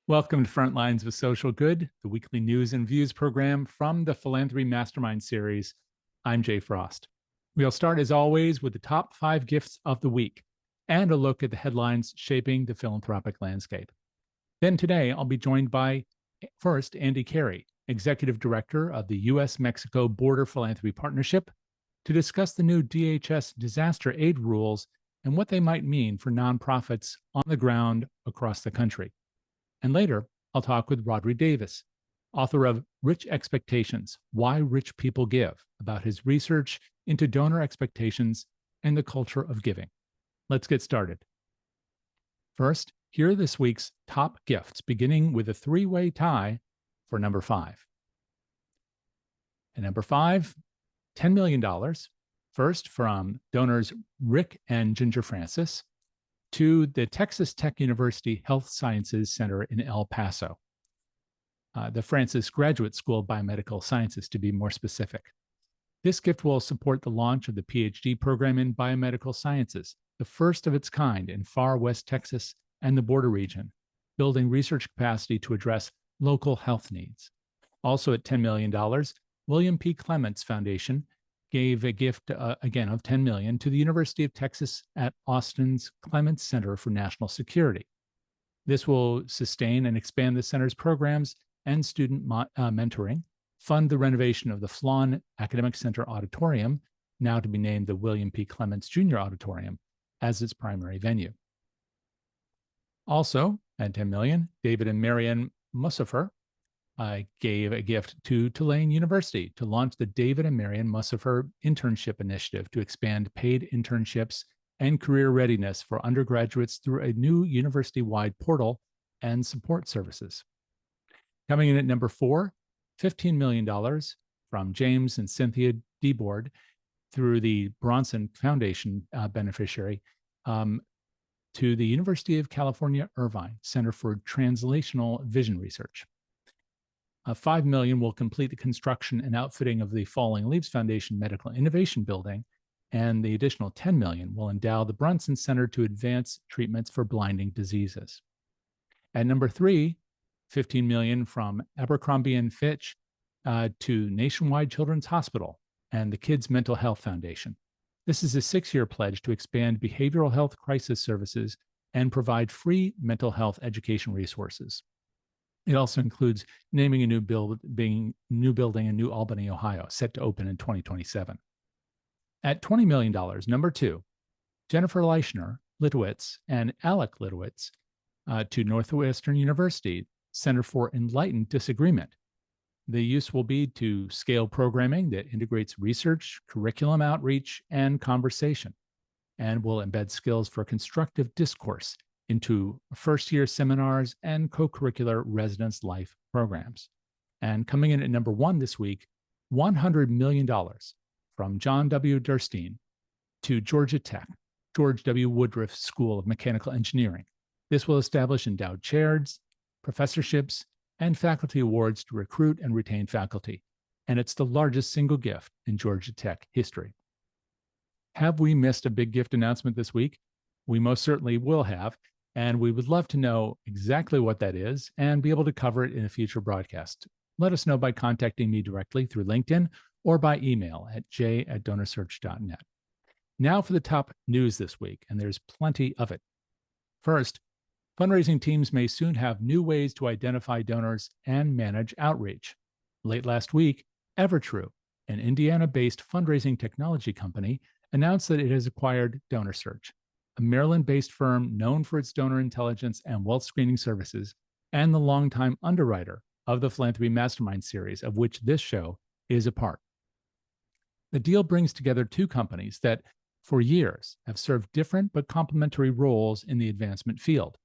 Welcome to Frontlines of Social Good, the weekly news and views program from the Philanthropy Mastermind series. I'm Jay Frost. We'll start, as always, with the top 5 gifts of the week and a look at the headlines shaping the philanthropic landscape. Then today, I'll be joined by, first, Andy Carey, Executive Director of the U.S.-Mexico Border Philanthropy Partnership, to discuss the new DHS disaster aid rules and what they might mean for nonprofits on the ground across the country. And later, I'll talk with Rodri Davis, author of Rich Expectations, Why Rich People Give, about his research into donor expectations and the culture of giving. Let's get started. First, here are this week's top gifts, beginning with a 3-way tie for number 5. At number 5, $10 million, first from donors Rick and Ginger Francis, to the Texas Tech University Health Sciences Center in El Paso, the Francis Graduate School of Biomedical Sciences, to be more specific. This gift will support the launch of the PhD program in biomedical sciences, the first of its kind in far West Texas and the border region, building research capacity to address local health needs. Also at $10 million, William P. Clements Foundation gave a gift, again, of $10 million to the University of Texas at Austin's Clements Center for National Security. This will sustain and expand the center's programs and student mentoring, fund the renovation of the Flan Academic Center Auditorium, now to be named the William P. Clements Jr. Auditorium, as its primary venue. Also, at $10 million, David and Marianne Mussafer gave a gift to Tulane University to launch the David and Marianne Mussafer Internship Initiative to expand paid internships and career readiness for undergraduates through a new university-wide portal and support services. Coming in at number 4, $15 million from James and Cynthia Debord through the Bronson Foundation beneficiary to the University of California, Irvine Center for Translational Vision Research. $5 million will complete the construction and outfitting of the Falling Leaves Foundation Medical Innovation Building, and the additional $10 million will endow the Brunson Center to advance treatments for blinding diseases. At number 3, $15 million from Abercrombie & Fitch to Nationwide Children's Hospital and the Kids Mental Health Foundation. This is a 6-year pledge to expand behavioral health crisis services and provide free mental health education resources. It also includes naming a new building in New Albany, Ohio, set to open in 2027. At $20 million, number 2, Jennifer Leichner Litowitz and Alec Litowitz to Northwestern University Center for Enlightened Disagreement. The use will be to scale programming that integrates research, curriculum outreach, and conversation, and will embed skills for constructive discourse into first-year seminars and co-curricular residence life programs. And coming in at number 1 this week, $100 million from John W. Durstein to Georgia Tech, George W. Woodruff School of Mechanical Engineering. This will establish endowed chairs, professorships, and faculty awards to recruit and retain faculty. And it's the largest single gift in Georgia Tech history. Have we missed a big gift announcement this week? We most certainly will have. And we would love to know exactly what that is and be able to cover it in a future broadcast. Let us know by contacting me directly through LinkedIn or by email at j@donorsearch.net. Now for the top news this week, and there's plenty of it. First, fundraising teams may soon have new ways to identify donors and manage outreach. Late last week, Evertrue, an Indiana-based fundraising technology company, announced that it has acquired DonorSearch, a Maryland-based firm known for its donor intelligence and wealth screening services, and the longtime underwriter of the Philanthropy Mastermind series, of which this show is a part. The deal brings together 2 companies that, for years, have served different but complementary roles in the advancement field.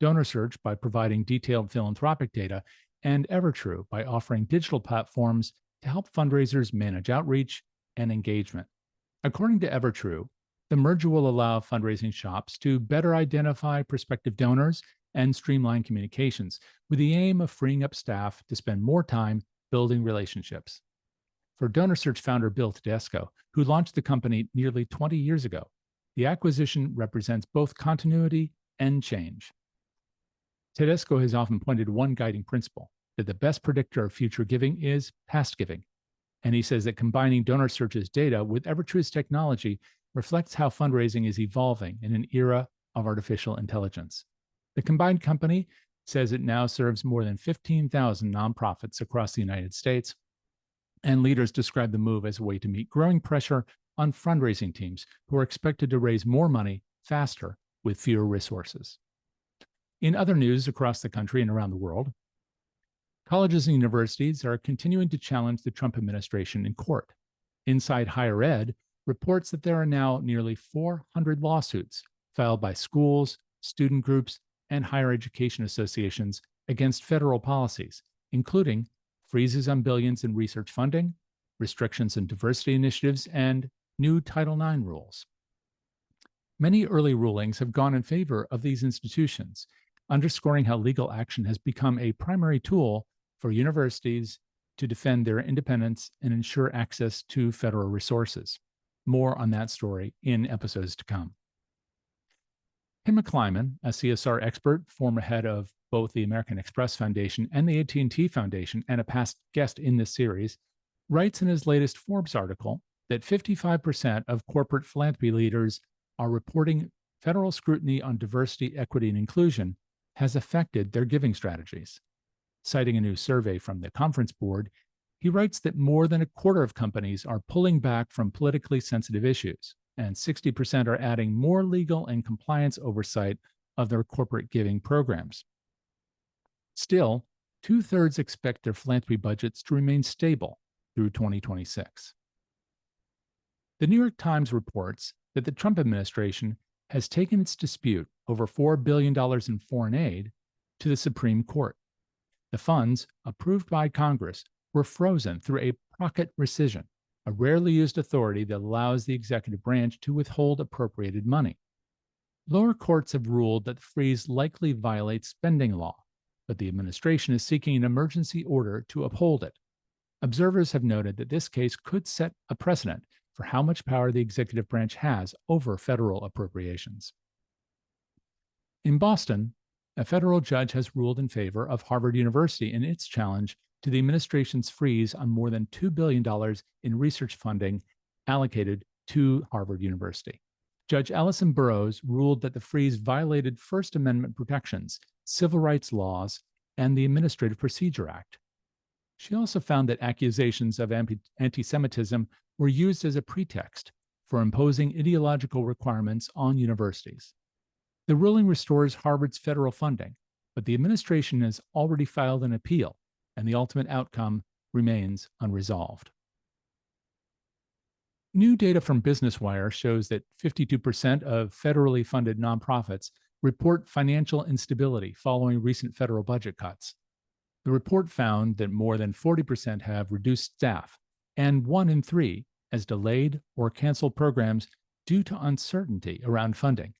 DonorSearch by providing detailed philanthropic data, and Evertrue by offering digital platforms to help fundraisers manage outreach and engagement. According to Evertrue, the merger will allow fundraising shops to better identify prospective donors and streamline communications, with the aim of freeing up staff to spend more time building relationships. For DonorSearch founder Bill Tedesco, who launched the company nearly 20 years ago, the acquisition represents both continuity and change. Tedesco has often pointed to one guiding principle, that the best predictor of future giving is past giving. And he says that combining DonorSearch's data with Evertruth's technology reflects how fundraising is evolving in an era of artificial intelligence. The combined company says it now serves more than 15,000 nonprofits across the United States, and leaders describe the move as a way to meet growing pressure on fundraising teams who are expected to raise more money faster with fewer resources. In other news across the country and around the world, colleges and universities are continuing to challenge the Trump administration in court. Inside Higher Ed reports that there are now nearly 400 lawsuits filed by schools, student groups, and higher education associations against federal policies, including freezes on billions in research funding, restrictions on diversity initiatives, and new Title IX rules. Many early rulings have gone in favor of these institutions, underscoring how legal action has become a primary tool for universities to defend their independence and ensure access to federal resources. More on that story in episodes to come. Tim McClyman, a CSR expert, former head of both the American Express Foundation and the AT&T Foundation, and a past guest in this series, writes in his latest Forbes article that 55% of corporate philanthropy leaders are reporting federal scrutiny on diversity, equity, and inclusion has affected their giving strategies. Citing a new survey from the Conference Board, he writes that more than a quarter of companies are pulling back from politically sensitive issues, and 60% are adding more legal and compliance oversight of their corporate giving programs. Still, 2/3 expect their philanthropy budgets to remain stable through 2026. The New York Times reports that the Trump administration has taken its dispute over $4 billion in foreign aid to the Supreme Court. The funds, approved by Congress, were frozen through a pocket rescission, a rarely used authority that allows the executive branch to withhold appropriated money. Lower courts have ruled that the freeze likely violates spending law, but the administration is seeking an emergency order to uphold it. Observers have noted that this case could set a precedent for how much power the executive branch has over federal appropriations. In Boston, a federal judge has ruled in favor of Harvard University in its challenge to the administration's freeze on more than $2 billion in research funding allocated to Harvard University. Judge Allison Burroughs ruled that the freeze violated First Amendment protections, civil rights laws, and the Administrative Procedure Act. She also found that accusations of anti-Semitism were used as a pretext for imposing ideological requirements on universities. The ruling restores Harvard's federal funding, but the administration has already filed an appeal, and the ultimate outcome remains unresolved. New data from Business Wire shows that 52% of federally funded nonprofits report financial instability following recent federal budget cuts. The report found that more than 40% have reduced staff, and 1 in 3 has delayed or canceled programs due to uncertainty around funding.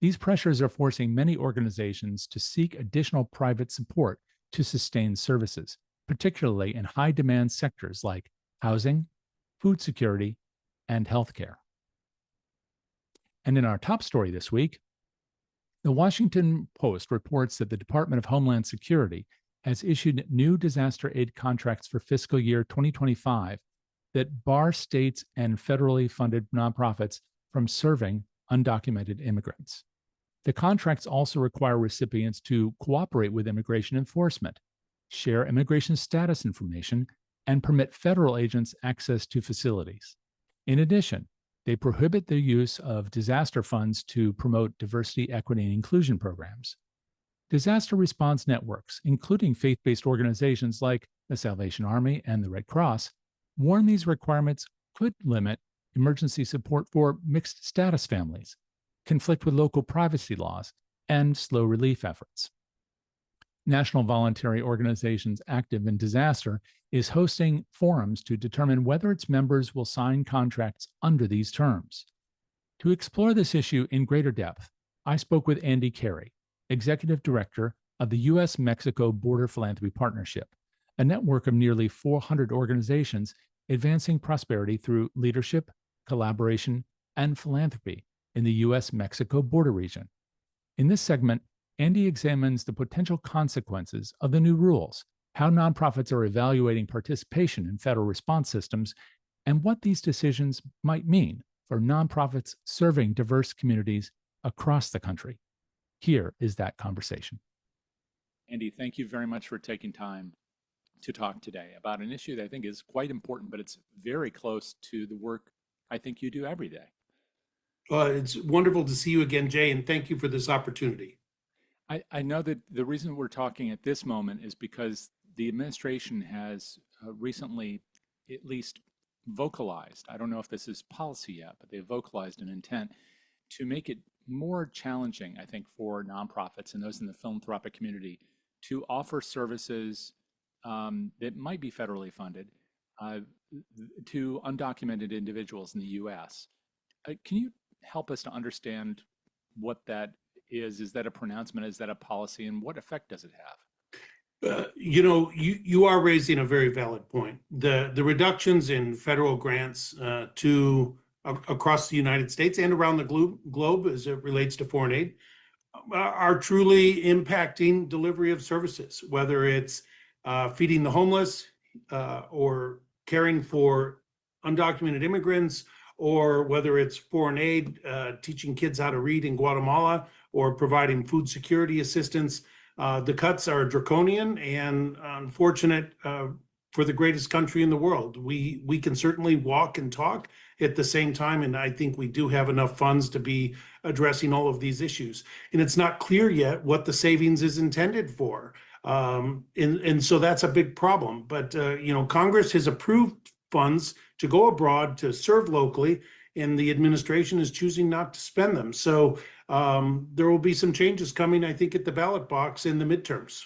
These pressures are forcing many organizations to seek additional private support to sustain services, particularly in high-demand sectors like housing, food security, and healthcare. And in our top story this week, the Washington Post reports that the Department of Homeland Security has issued new disaster aid contracts for fiscal year 2025 that bar states and federally funded nonprofits from serving undocumented immigrants. The contracts also require recipients to cooperate with immigration enforcement, share immigration status information, and permit federal agents access to facilities. In addition, they prohibit the use of disaster funds to promote diversity, equity, and inclusion programs. Disaster response networks, including faith-based organizations like the Salvation Army and the Red Cross, warn these requirements could limit emergency support for mixed status families, conflict with local privacy laws, and slow relief efforts. National Voluntary Organizations Active in Disaster is hosting forums to determine whether its members will sign contracts under these terms. To explore this issue in greater depth, I spoke with Andy Carey, Executive Director of the U.S.-Mexico Border Philanthropy Partnership, a network of nearly 400 organizations advancing prosperity through leadership, collaboration, and philanthropy in the U.S.-Mexico border region. In this segment, Andy examines the potential consequences of the new rules, how nonprofits are evaluating participation in federal response systems, and what these decisions might mean for nonprofits serving diverse communities across the country. Here is that conversation. Andy, thank you very much for taking time to talk today about an issue that I think is quite important, but it's very close to the work I think you do every day. It's wonderful to see you again, Jay, and thank you for this opportunity. I know that the reason we're talking at this moment is because the administration has recently at least vocalized, I don't know if this is policy yet, but they've vocalized an intent to make it more challenging, I think, for nonprofits and those in the philanthropic community to offer services that might be federally funded uh, to undocumented individuals in the US. Can you help us to understand what that is? Is that a pronouncement? Is that a policy? And what effect does it have? You are raising a very valid point. The reductions in federal grants across the United States and around the globe as it relates to foreign aid are truly impacting delivery of services, whether it's feeding the homeless or caring for undocumented immigrants, or whether it's foreign aid, teaching kids how to read in Guatemala, or providing food security assistance. The cuts are draconian and unfortunate for the greatest country in the world. We can certainly walk and talk at the same time, and I think we do have enough funds to be addressing all of these issues. And it's not clear yet what the savings is intended for. And so that's a big problem. But Congress has approved funds to go abroad to serve locally, and the administration is choosing not to spend them. So there will be some changes coming, I think, at the ballot box in the midterms.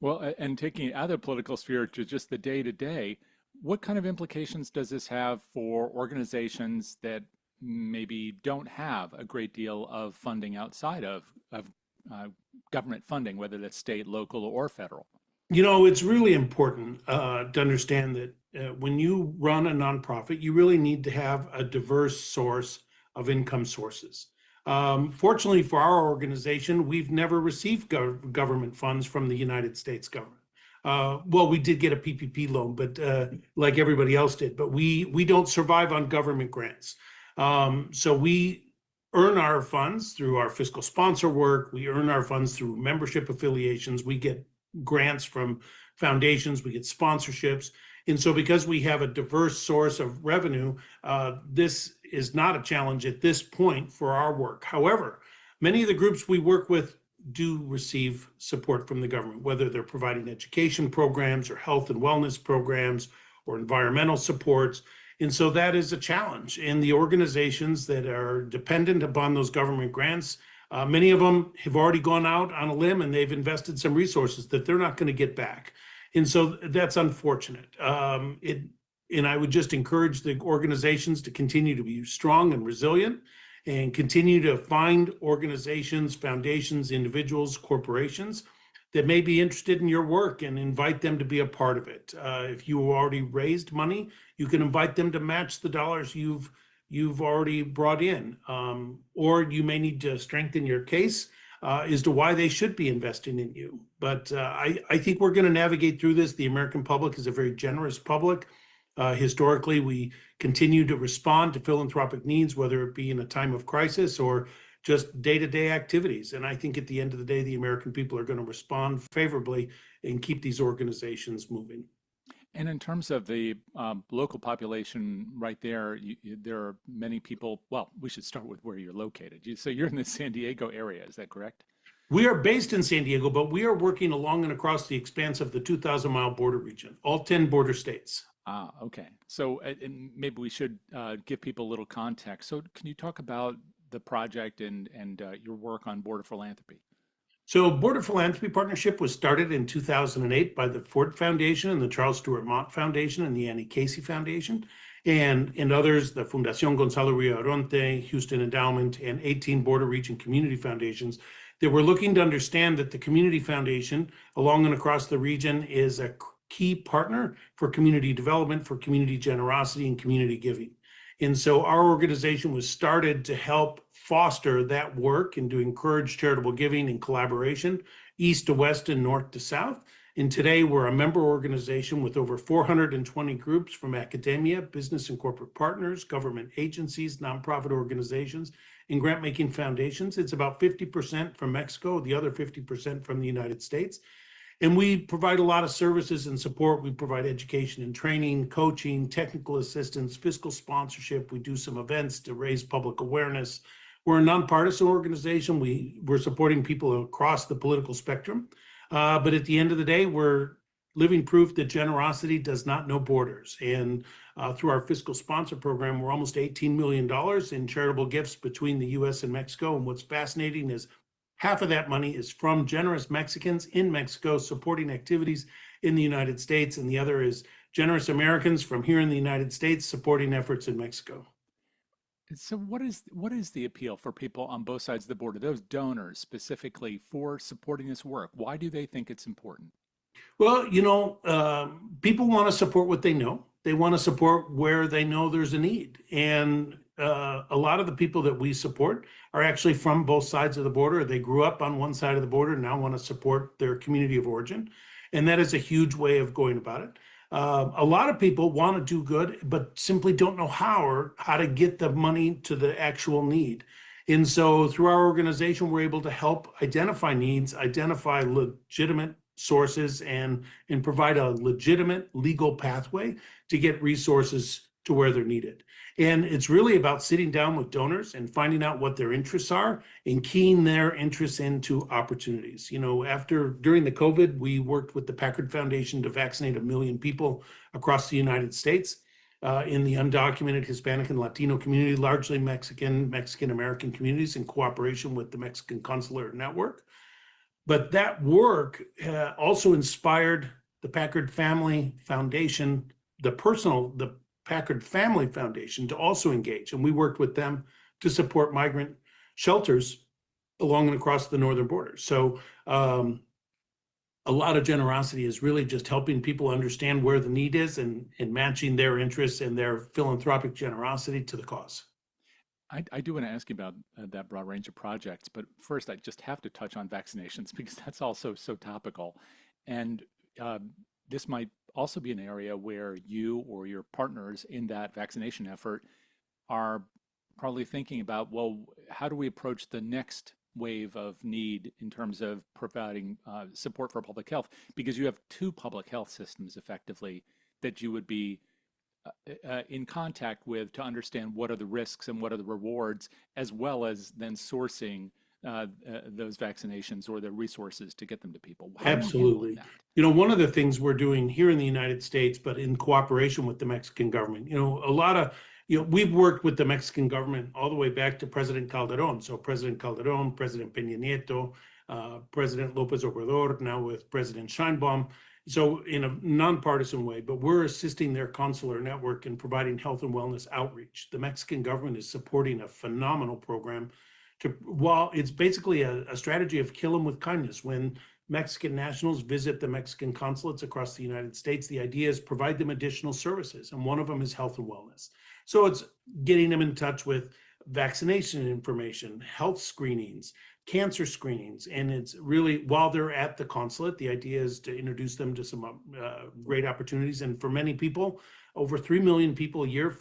Well, and taking it out of the political sphere to just the day to day, what kind of implications does this have for organizations that maybe don't have a great deal of funding outside of government funding, whether that's state, local, or federal? It's really important to understand that when you run a nonprofit, you really need to have a diverse source of income sources. Fortunately for our organization, we've never received government funds from the United States government. Well, we did get a PPP loan, but like everybody else did, but we don't survive on government grants. So we earn our funds through our fiscal sponsor work. We earn our funds through membership affiliations. We get grants from foundations, we get sponsorships. And so because we have a diverse source of revenue, this is not a challenge at this point for our work. However, many of the groups we work with do receive support from the government, whether they're providing education programs or health and wellness programs or environmental supports. And so that is a challenge. And the organizations that are dependent upon those government grants, many of them have already gone out on a limb and they've invested some resources that they're not going to get back. And so that's unfortunate. And I would just encourage the organizations to continue to be strong and resilient and continue to find organizations, foundations, individuals, corporations that may be interested in your work and invite them to be a part of it. If you already raised money, you can invite them to match the dollars you've already brought in, or you may need to strengthen your case as to why they should be investing in you. But I think we're going to navigate through this. The American public is a very generous public. Historically, we continue to respond to philanthropic needs, whether it be in a time of crisis or just day-to-day activities. And I think at the end of the day, the American people are going to respond favorably and keep these organizations moving. And in terms of the local population right there, there are many people. Well, we should start with where you're located. So you're in the San Diego area, is that correct? We are based in San Diego, but we are working along and across the expanse of the 2,000-mile border region, all 10 border states. Ah, okay. So and maybe we should give people a little context. So can you talk about the project and your work on Border Philanthropy? So Border Philanthropy Partnership was started in 2008 by the Ford Foundation and the Charles Stewart Mott Foundation and the Annie Casey Foundation, and others, the Fundación Gonzalo Riaronte, Houston Endowment, and 18 border region community foundations that were looking to understand that the community foundation along and across the region is a key partner for community development, for community generosity, and community giving. And so our organization was started to help foster that work and to encourage charitable giving and collaboration, east to west and north to south. And today we're a member organization with over 420 groups from academia, business and corporate partners, government agencies, nonprofit organizations, and grant-making foundations. It's about 50% from Mexico, the other 50% from the United States. And we provide a lot of services and support. We provide education and training, coaching, technical assistance, fiscal sponsorship. We do some events to raise public awareness. We're a nonpartisan organization. We're supporting people across the political spectrum. But at the end of the day, we're living proof that generosity does not know borders. And through our fiscal sponsor program, we're almost $18 million in charitable gifts between the US and Mexico. And what's fascinating is half of that money is from generous Mexicans in Mexico supporting activities in the United States, and the other is generous Americans from here in the United States supporting efforts in Mexico. So what is the appeal for people on both sides of the border, those donors specifically, for supporting this work? Why do they think it's important? Well, people want to support what they know. They want to support where they know there's a need. And a lot of the people that we support are actually from both sides of the border. They grew up on one side of the border and now want to support their community of origin. And that is a huge way of going about it. A lot of people want to do good, but simply don't know how or how to get the money to the actual need. And so through our organization, we're able to help identify needs, identify legitimate sources, and provide a legitimate legal pathway to get resources to where they're needed. And it's really about sitting down with donors and finding out what their interests are and keying their interests into opportunities. During the COVID, we worked with the Packard Foundation to vaccinate 1 million people across the United States in the undocumented Hispanic and Latino community, largely Mexican-American communities, in cooperation with the Mexican Consular Network. But that work also inspired the Packard Family Foundation, the Packard Family Foundation, to also engage. And we worked with them to support migrant shelters along and across the northern border. So a lot of generosity is really just helping people understand where the need is and matching their interests and their philanthropic generosity to the cause. I do want to ask you about that broad range of projects, but first I just have to touch on vaccinations because that's also so topical. And this might also be an area where you or your partners in that vaccination effort are probably thinking about, well, how do we approach the next wave of need in terms of providing support for public health? Because you have two public health systems effectively that you would be in contact with to understand what are the risks and what are the rewards, as well as then sourcing those vaccinations or the resources to get them to people. How Absolutely. One of the things we're doing here in the United States, but in cooperation with the Mexican government, we've worked with the Mexican government all the way back to President Calderon. So President Calderon, President Peña Nieto, President López Obrador, now with President Sheinbaum. So in a nonpartisan way, but we're assisting their consular network in providing health and wellness outreach. The Mexican government is supporting a phenomenal program while it's basically a strategy of kill them with kindness. When Mexican nationals visit the Mexican consulates across the United States, the idea is provide them additional services, and one of them is health and wellness. So it's getting them in touch with vaccination information, health screenings, cancer screenings. And it's really, while they're at the consulate, the idea is to introduce them to some great opportunities. And for many people, over 3 million people a year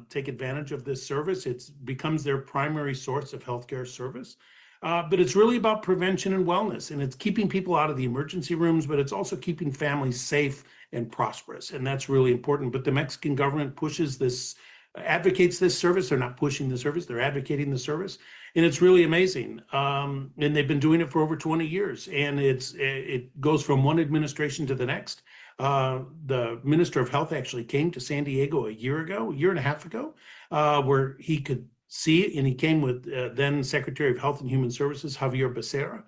take advantage of this service. It becomes their primary source of healthcare service. But it's really about prevention and wellness, and it's keeping people out of the emergency rooms, but it's also keeping families safe and prosperous. And that's really important. But the Mexican government advocates this service. They're not pushing the service, they're advocating the service. And it's really amazing. And they've been doing it for over 20 years. And it goes from one administration to the next. The Minister of Health actually came to San Diego a year and a half ago, where he could see it, and he came with then Secretary of Health and Human Services, Javier Becerra.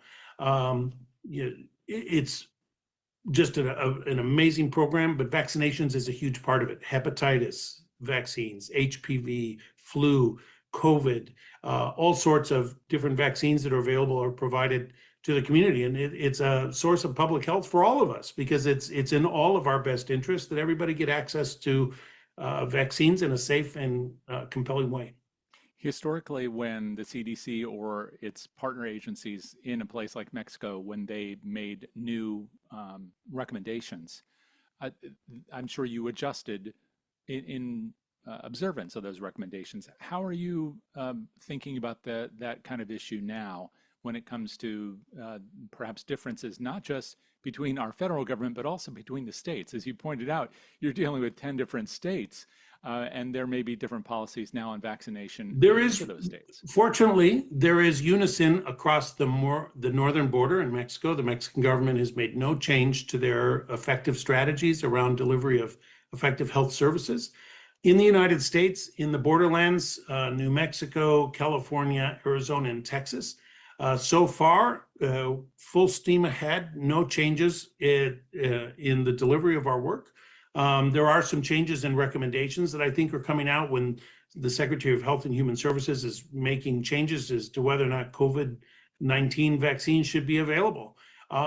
It's just an amazing program, but vaccinations is a huge part of it. Hepatitis vaccines, HPV, flu, COVID, all sorts of different vaccines that are available are provided to the community. And it's a source of public health for all of us, because it's in all of our best interest that everybody get access to vaccines in a safe and compelling way. Historically, when the CDC or its partner agencies in a place like Mexico, when they made new recommendations, I, I'm sure you adjusted in observance of those recommendations. How are you thinking about that kind of issue now when it comes to perhaps differences, not just between our federal government, but also between the states? As you pointed out, you're dealing with 10 different states, and there may be different policies now on vaccination There in each is, of those states. fortunately, there is unison across the northern border in Mexico. The Mexican government has made no change to their effective strategies around delivery of effective health services. In the United States, in the borderlands, New Mexico, California, Arizona, and Texas, so far, full steam ahead, no changes in the delivery of our work. There are some changes and recommendations that I think are coming out when the Secretary of Health and Human Services is making changes as to whether or not COVID-19 vaccines should be available.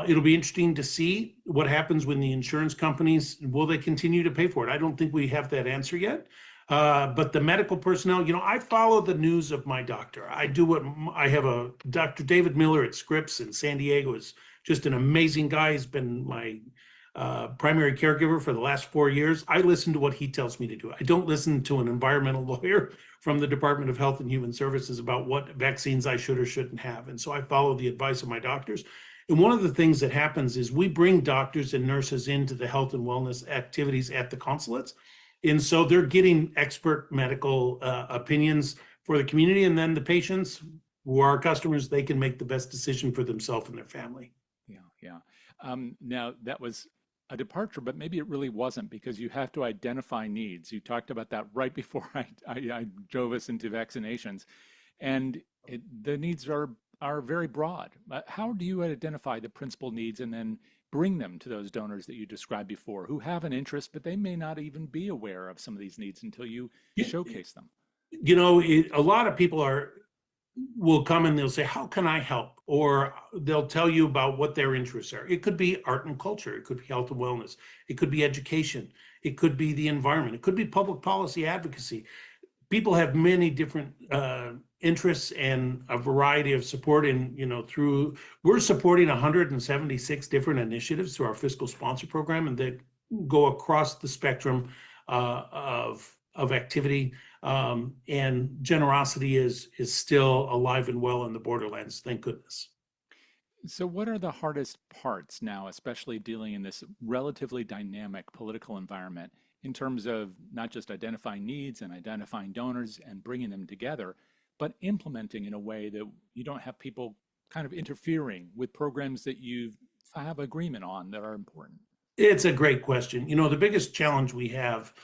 It'll be interesting to see what happens when the insurance companies, will they continue to pay for it? I don't think we have that answer yet. But the medical personnel, I follow the news of my doctor. I have a Dr. David Miller at Scripps in San Diego is just an amazing guy. He's been my primary caregiver for the last 4 years. I listen to what he tells me to do. I don't listen to an environmental lawyer from the Department of Health and Human Services about what vaccines I should or shouldn't have. And so I follow the advice of my doctors. And one of the things that happens is we bring doctors and nurses into the health and wellness activities at the consulates. And so they're getting expert medical opinions for the community. And then the patients who are our customers, they can make the best decision for themselves and their family. Yeah, yeah. Now, that was a departure, but maybe it really wasn't because you have to identify needs. You talked about that right before I drove us into vaccinations, and the needs are very broad. How do you identify the principal needs and then bring them to those donors that you described before who have an interest, but they may not even be aware of some of these needs until you showcase them? A lot of people will come and they'll say, how can I help? Or they'll tell you about what their interests are. It could be art and culture. It could be health and wellness. It could be education. It could be the environment. It could be public policy advocacy. People have many different interests and a variety of support. And, we're supporting 176 different initiatives through our fiscal sponsor program, and that go across the spectrum of activity. And generosity is still alive and well in the borderlands, thank goodness. So, what are the hardest parts now, especially dealing in this relatively dynamic political environment, in terms of not just identifying needs and identifying donors and bringing them together, but implementing in a way that you don't have people kind of interfering with programs that you have agreement on that are important? It's a great question. The biggest challenge we have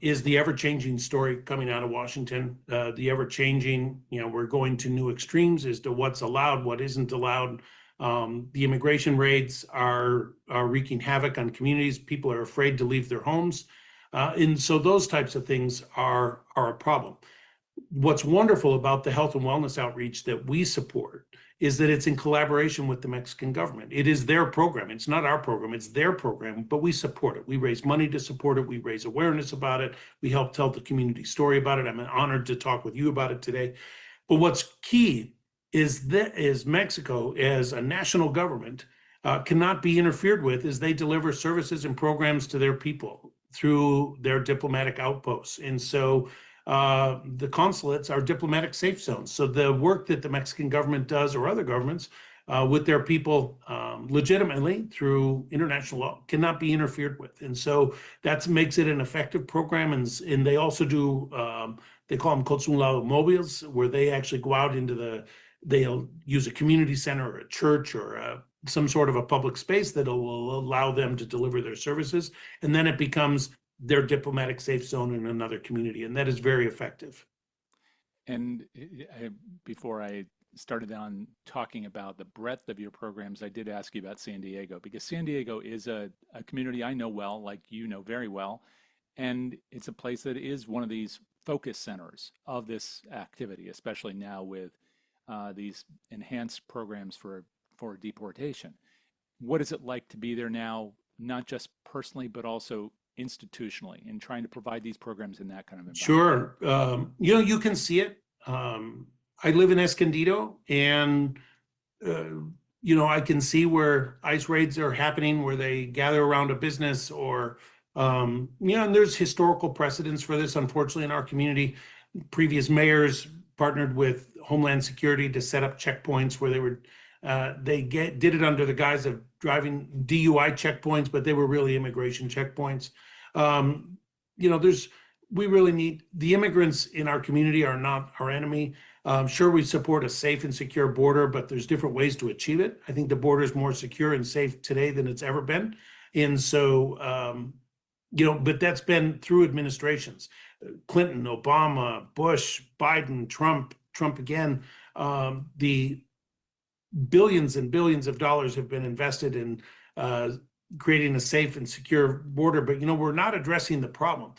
is the ever-changing story coming out of Washington. The ever-changing, we're going to new extremes as to what's allowed, what isn't allowed. The immigration raids are wreaking havoc on communities. People are afraid to leave their homes. And so those types of things are a problem. What's wonderful about the health and wellness outreach that we support is that it's in collaboration with the Mexican government. It is their program. It's not our program, it's their program, but we support it. We raise money to support it. We raise awareness about it. We help tell the community story about it. I'm honored to talk with you about it today. But what's key is that Mexico, as a national government, cannot be interfered with as they deliver services and programs to their people through their diplomatic outposts. And so the consulates are diplomatic safe zones. So the work that the Mexican government does, or other governments, with their people legitimately through international law cannot be interfered with. And so that makes it an effective program. And they also do, they call them consulado mobiles, where they actually go out into they'll use a community center or a church or some sort of a public space that will allow them to deliver their services. And then it becomes their diplomatic safe zone in another community. And that is very effective. And before I started on talking about the breadth of your programs, I did ask you about San Diego because San Diego is a community I know well, like you know very well. And it's a place that is one of these focus centers of this activity, especially now with these enhanced programs for deportation. What is it like to be there now, not just personally, but also institutionally in trying to provide these programs in that kind of environment? Sure. You can see it. I live in Escondido, and I can see where ICE raids are happening, where they gather around a business, or and there's historical precedents for this, unfortunately, in our community. Previous mayors partnered with Homeland Security to set up checkpoints where did it under the guise of driving DUI checkpoints, but they were really immigration checkpoints. Um, we really need the immigrants in our community are not our enemy. Sure, we support a safe and secure border, but there's different ways to achieve it. I think the border is more secure and safe today than it's ever been. And so, but that's been through administrations. Clinton, Obama, Bush, Biden, Trump again. The billions and billions of dollars have been invested in creating a safe and secure border, but we're not addressing the problem.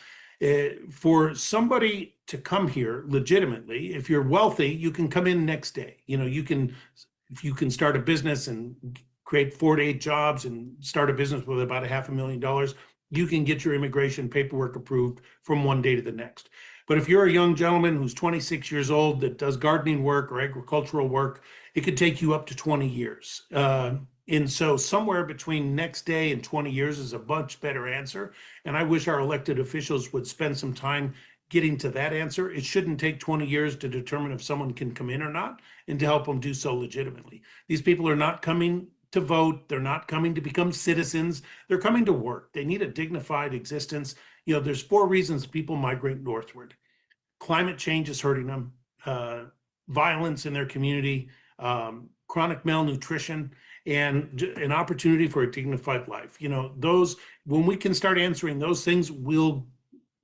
For somebody to come here legitimately, if you're wealthy, you can come in next day. If you can start a business and create 4 to 8 jobs and start a business with about $500,000, you can get your immigration paperwork approved from one day to the next. But if you're a young gentleman who's 26 years old that does gardening work or agricultural work, it could take you up to 20 years. And so somewhere between next day and 20 years is a much better answer. And I wish our elected officials would spend some time getting to that answer. It shouldn't take 20 years to determine if someone can come in or not, and to help them do so legitimately. These people are not coming to vote. They're not coming to become citizens. They're coming to work. They need a dignified existence. There's 4 reasons people migrate northward. Climate change is hurting them, violence in their community, chronic malnutrition, and an opportunity for a dignified life. When we can start answering those things,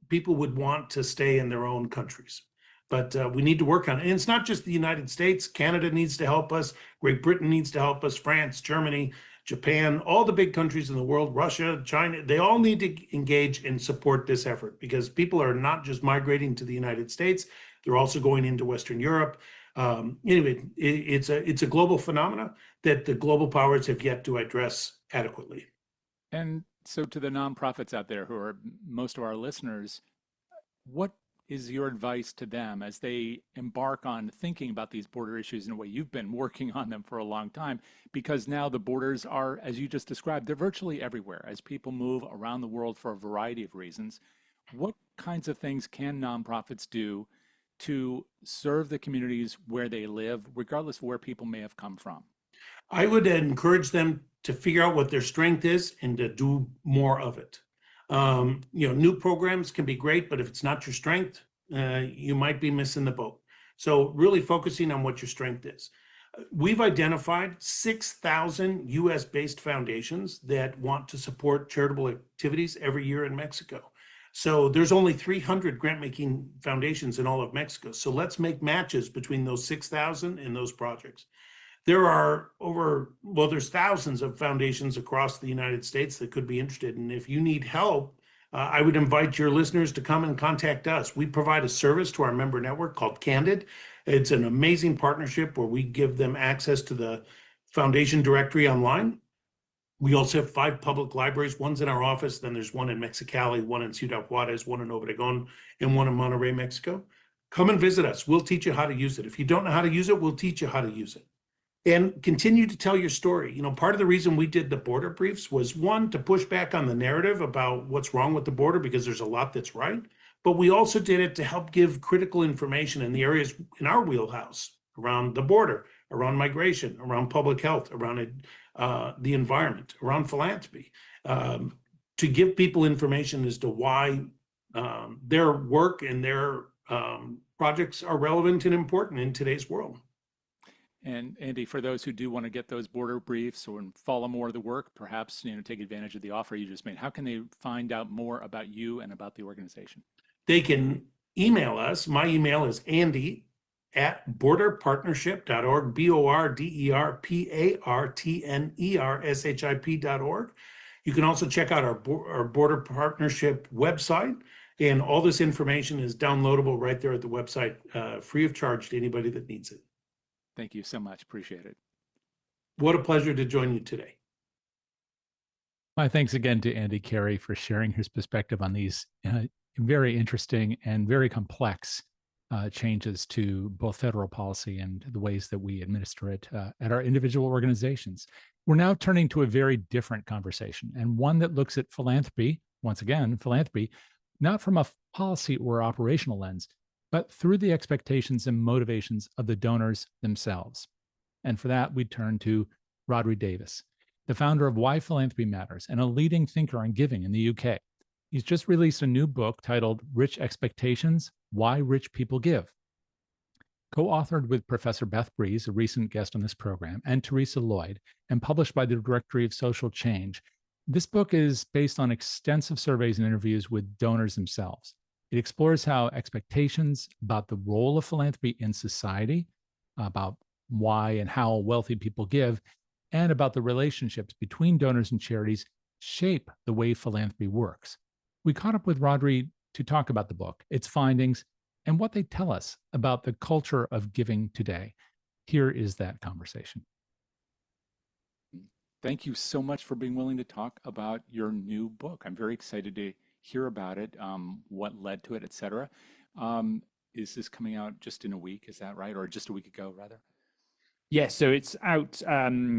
people would want to stay in their own countries. But we need to work on it. And it's not just the United States. Canada needs to help us. Great Britain needs to help us. France, Germany, Japan, all the big countries in the world, Russia, China, they all need to engage and support this effort, because people are not just migrating to the United States, they're also going into Western Europe. Anyway, it's a global phenomena that the global powers have yet to address adequately. And so, to the nonprofits out there who are most of our listeners, what is your advice to them as they embark on thinking about these border issues in a way? You've been working on them for a long time, because now the borders are, as you just described, they're virtually everywhere as people move around the world for a variety of reasons. What kinds of things can nonprofits do to serve the communities where they live, regardless of where people may have come from? I would encourage them to figure out what their strength is and to do more of it. New programs can be great, but if it's not your strength, you might be missing the boat. So really focusing on what your strength is. We've identified 6,000 US-based foundations that want to support charitable activities every year in Mexico. So there's only 300 grant-making foundations in all of Mexico. So let's make matches between those 6,000 and those projects. There's thousands of foundations across the United States that could be interested. And if you need help, I would invite your listeners to come and contact us. We provide a service to our member network called Candid. It's an amazing partnership where we give them access to the foundation directory online. We also have 5 public libraries. One's in our office, then there's one in Mexicali, one in Ciudad Juarez, one in Obregón, and one in Monterrey, Mexico. Come and visit us. We'll teach you how to use it. If you don't know how to use it, we'll teach you how to use it. And continue to tell your story. Part of the reason we did the border briefs was, one, to push back on the narrative about what's wrong with the border, because there's a lot that's right. But we also did it to help give critical information in the areas in our wheelhouse around the border, around migration, around public health, around the environment, around philanthropy, to give people information as to why their work and their projects are relevant and important in today's world. And Andy, for those who do want to get those border briefs or follow more of the work, perhaps take advantage of the offer you just made, how can they find out more about you and about the organization? They can email us. My email is andy@borderpartnership.org, BORDERPARTNERSHIP.org. You can also check out our Border Partnership website, and all this information is downloadable right there at the website, free of charge to anybody that needs it. Thank you so much. Appreciate it. What a pleasure to join you today. My thanks again to Andy Carey for sharing his perspective on these very interesting and very complex changes to both federal policy and the ways that we administer it at our individual organizations. We're now turning to a very different conversation, and one that looks at philanthropy, once again, philanthropy, not from a policy or operational lens, but through the expectations and motivations of the donors themselves. And for that, we turn to Rodri Davis, the founder of Why Philanthropy Matters and a leading thinker on giving in the UK. He's just released a new book titled Rich Expectations: Why Rich People Give. Co-authored with Professor Beth Breeze, a recent guest on this program, and Teresa Lloyd, and published by the Directory of Social Change, this book is based on extensive surveys and interviews with donors themselves. It explores how expectations about the role of philanthropy in society, about why and how wealthy people give, and about the relationships between donors and charities shape the way philanthropy works. We caught up with Rodri to talk about the book, its findings, and what they tell us about the culture of giving today. Here is that conversation. Thank you so much for being willing to talk about your new book. I'm very excited to hear about it, what led to it, et cetera. Is this coming out just in a week? Is that right? Or just a week ago, rather? Yes, so it's out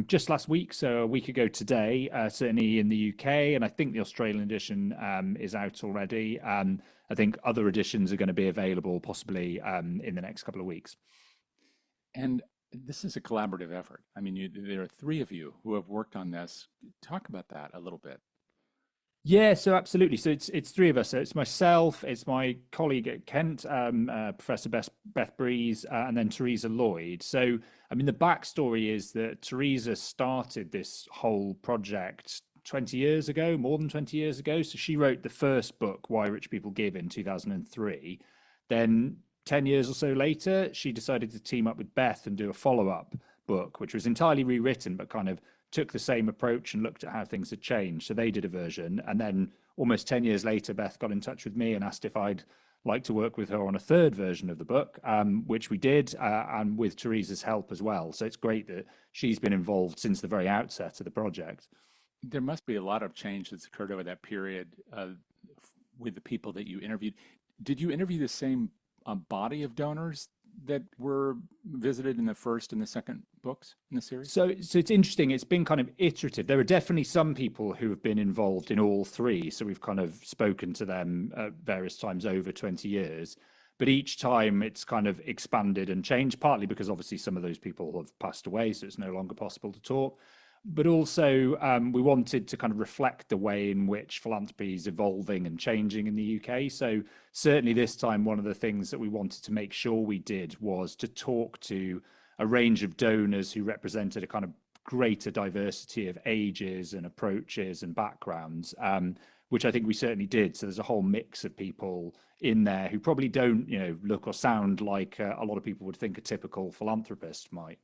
just last week, so a week ago today, certainly in the UK, and I think the Australian edition is out already. I think other editions are going to be available possibly in the next couple of weeks. And this is a collaborative effort. I mean, there are three of you who have worked on this. Talk about that a little bit. Yeah, so absolutely. So it's three of us. So it's myself, it's my colleague at Kent, Professor Beth Breeze, and then Teresa Lloyd. So, I mean, the backstory is that Teresa started this whole project 20 years ago, more than 20 years ago. So she wrote the first book, Why Rich People Give, in 2003. Then 10 years or so later, she decided to team up with Beth and do a follow-up book, which was entirely rewritten, but kind of took the same approach and looked at how things had changed. So they did a version. And then almost 10 years later, Beth got in touch with me and asked if I'd like to work with her on a third version of the book, which we did, and with Teresa's help as well. So it's great that she's been involved since the very outset of the project. There must be a lot of change that's occurred over that period with the people that you interviewed. Did you interview the same body of donors that were visited in the first and the second books in the series? So it's interesting. It's been kind of iterative. There are definitely some people who have been involved in all three. So we've kind of spoken to them various times over 20 years. But each time it's kind of expanded and changed, partly because obviously some of those people have passed away, so it's no longer possible to talk. But also we wanted to kind of reflect the way in which philanthropy is evolving and changing in the UK. So certainly this time, one of the things that we wanted to make sure we did was to talk to a range of donors who represented a kind of greater diversity of ages and approaches and backgrounds, which I think we certainly did. So there's a whole mix of people in there who probably don't, look or sound like a lot of people would think a typical philanthropist might.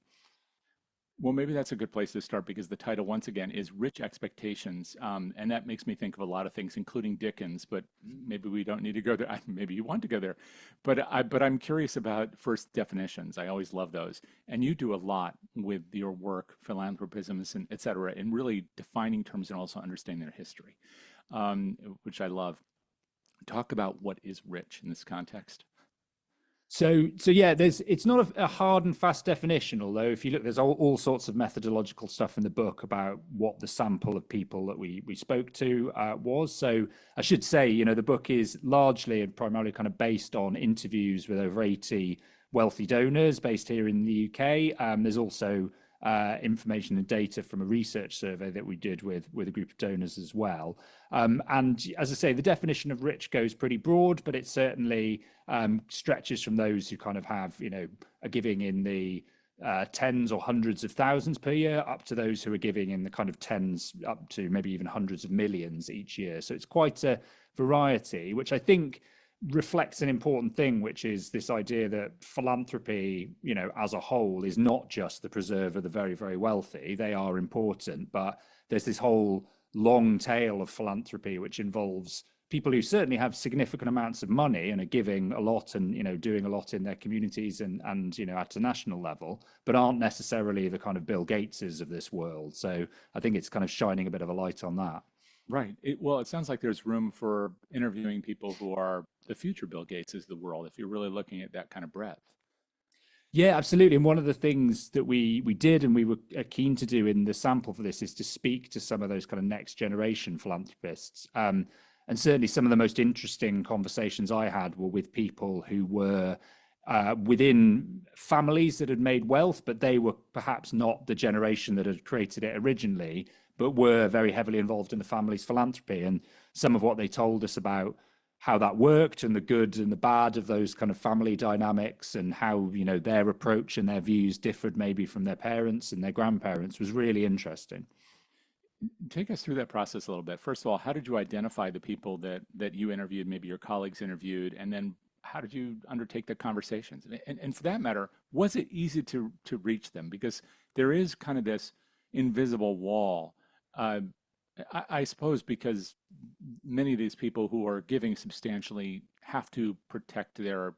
Well, maybe that's a good place to start because the title, once again, is Rich Expectations. And that makes me think of a lot of things, including Dickens, but maybe we don't need to go there. Maybe you want to go there. But I'm curious about first definitions. I always love those. And you do a lot with your work, philanthropisms, and et cetera, in really defining terms and also understanding their history, which I love. Talk about what is rich in this context. So yeah, it's not a hard and fast definition, although if you look, there's all sorts of methodological stuff in the book about what the sample of people that we spoke to was. So I should say, the book is largely and primarily kind of based on interviews with over 80 wealthy donors based here in the UK. There's also information and data from a research survey that we did with a group of donors as well. And as I say, the definition of rich goes pretty broad, but it certainly stretches from those who kind of have, are giving in the tens or hundreds of thousands per year up to those who are giving in the kind of tens up to maybe even hundreds of millions each year. So it's quite a variety, which I think reflects an important thing, which is this idea that philanthropy, as a whole, is not just the preserve of the very, very wealthy. They are important, but there's this whole long tail of philanthropy, which involves people who certainly have significant amounts of money and are giving a lot and, doing a lot in their communities and at a national level, but aren't necessarily the kind of Bill Gateses of this world. So I think it's kind of shining a bit of a light on that. Right. Well, it sounds like there's room for interviewing people who are the future Bill Gateses of the world, if you're really looking at that kind of breadth. Yeah, absolutely. And one of the things that we did and we were keen to do in the sample for this is to speak to some of those kind of next generation philanthropists. And certainly some of the most interesting conversations I had were with people who were within families that had made wealth, but they were perhaps not the generation that had created it originally, but were very heavily involved in the family's philanthropy. And some of what they told us about how that worked and the good and the bad of those kind of family dynamics and how, you know, their approach and their views differed maybe from their parents and their grandparents was really interesting. Take us through that process a little bit. First of all, how did you identify the people that you interviewed, maybe your colleagues interviewed, and then how did you undertake the conversations? And for that matter, was it easy to reach them? Because there is kind of this invisible wall. Uh, I suppose because many of these people who are giving substantially have to protect their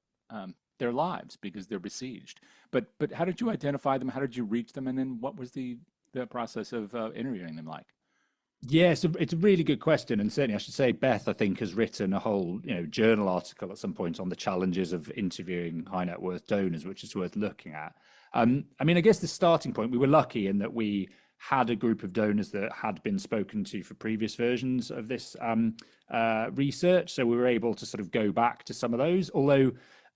lives because they're besieged. But how did you identify them? How did you reach them? And then what was the process of interviewing them like? Yeah, it's a really good question, and certainly I should say Beth, I think, has written a whole journal article at some point on the challenges of interviewing high net worth donors, which is worth looking at. I mean, I guess the starting point, we were lucky in that we had a group of donors that had been spoken to for previous versions of this research, so we were able to sort of go back to some of those. Although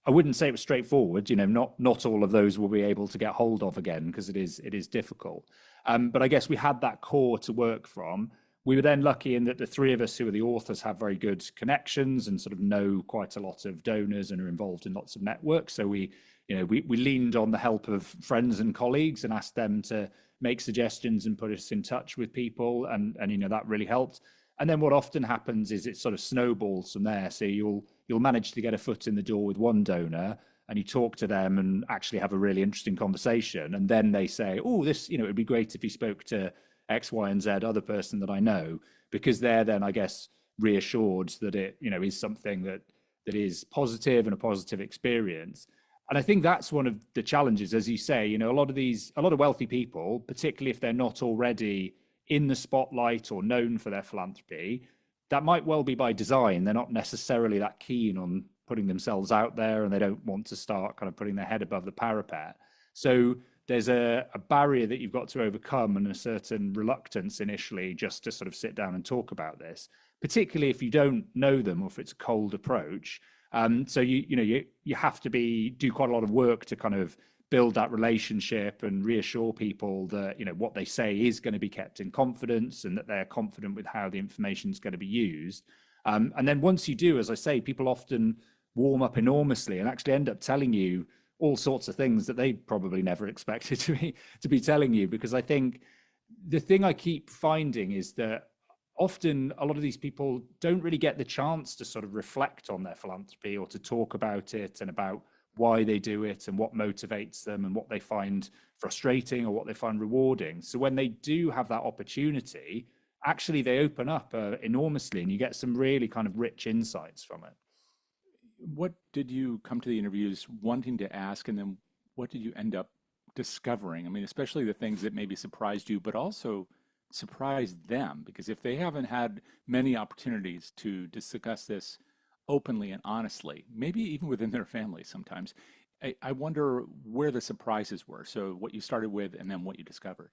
I wouldn't say it was straightforward, not all of those will be able to get hold of again because it is difficult. But I guess we had that core to work from. We were then lucky in that the three of us who are the authors have very good connections and sort of know quite a lot of donors and are involved in lots of networks. So we leaned on the help of friends and colleagues and asked them to make suggestions and put us in touch with people, and that really helped. And then what often happens is it sort of snowballs from there. So you'll manage to get a foot in the door with one donor, and you talk to them and actually have a really interesting conversation. And then they say, oh, this, it'd be great if you spoke to X, Y, and Z other person that I know, because they're then, I guess, reassured that it, is something that is positive and a positive experience. And I think that's one of the challenges, as you say, a lot of wealthy people, particularly if they're not already in the spotlight or known for their philanthropy, that might well be by design. They're not necessarily that keen on putting themselves out there, and they don't want to start kind of putting their head above the parapet. So there's a barrier that you've got to overcome and a certain reluctance initially just to sort of sit down and talk about this, particularly if you don't know them or if it's a cold approach. So you have to do quite a lot of work to kind of build that relationship and reassure people that what they say is going to be kept in confidence and that they're confident with how the information is going to be used. And then once you do, as I say, people often warm up enormously and actually end up telling you all sorts of things that they probably never expected to be telling you. Because I think the thing I keep finding is that often a lot of these people don't really get the chance to sort of reflect on their philanthropy or to talk about it and about why they do it and what motivates them and what they find frustrating or what they find rewarding. So when they do have that opportunity, actually they open up enormously, and you get some really kind of rich insights from it. What did you come to the interviews wanting to ask, and then what did you end up discovering? I mean, especially the things that maybe surprised you, but also surprised them, because if they haven't had many opportunities to discuss this openly and honestly, maybe even within their family sometimes, I wonder where the surprises were. So what you started with and then what you discovered.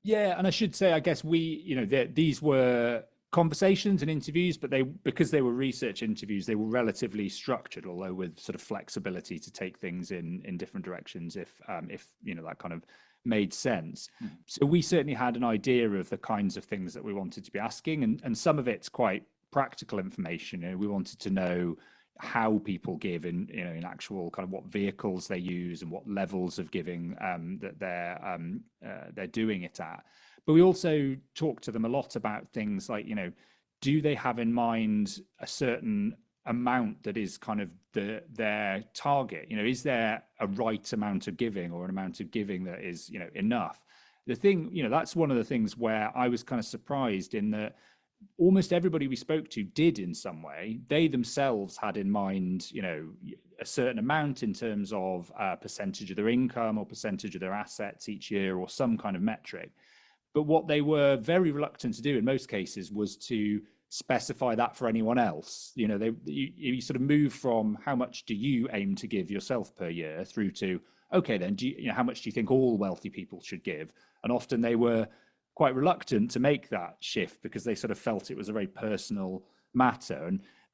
Yeah, and I should say, I guess these were conversations and interviews, but because they were research interviews, they were relatively structured, although with sort of flexibility to take things in different directions if that kind of made sense. So we certainly had an idea of the kinds of things that we wanted to be asking, and some of it's quite practical information. We wanted to know how people give in actual kind of what vehicles they use and what levels of giving that they're doing it at. But we also talk to them a lot about things like, do they have in mind a certain amount that is kind of their target? Is there a right amount of giving or an amount of giving that is, enough? The thing, that's one of the things where I was kind of surprised in that almost everybody we spoke to did in some way. They themselves had in mind, a certain amount in terms of a percentage of their income or percentage of their assets each year or some kind of metric. But what they were very reluctant to do in most cases was to specify that for anyone else. You know, you sort of move from how much do you aim to give yourself per year through to, okay, then how much do you think all wealthy people should give? And often they were quite reluctant to make that shift because they sort of felt it was a very personal matter.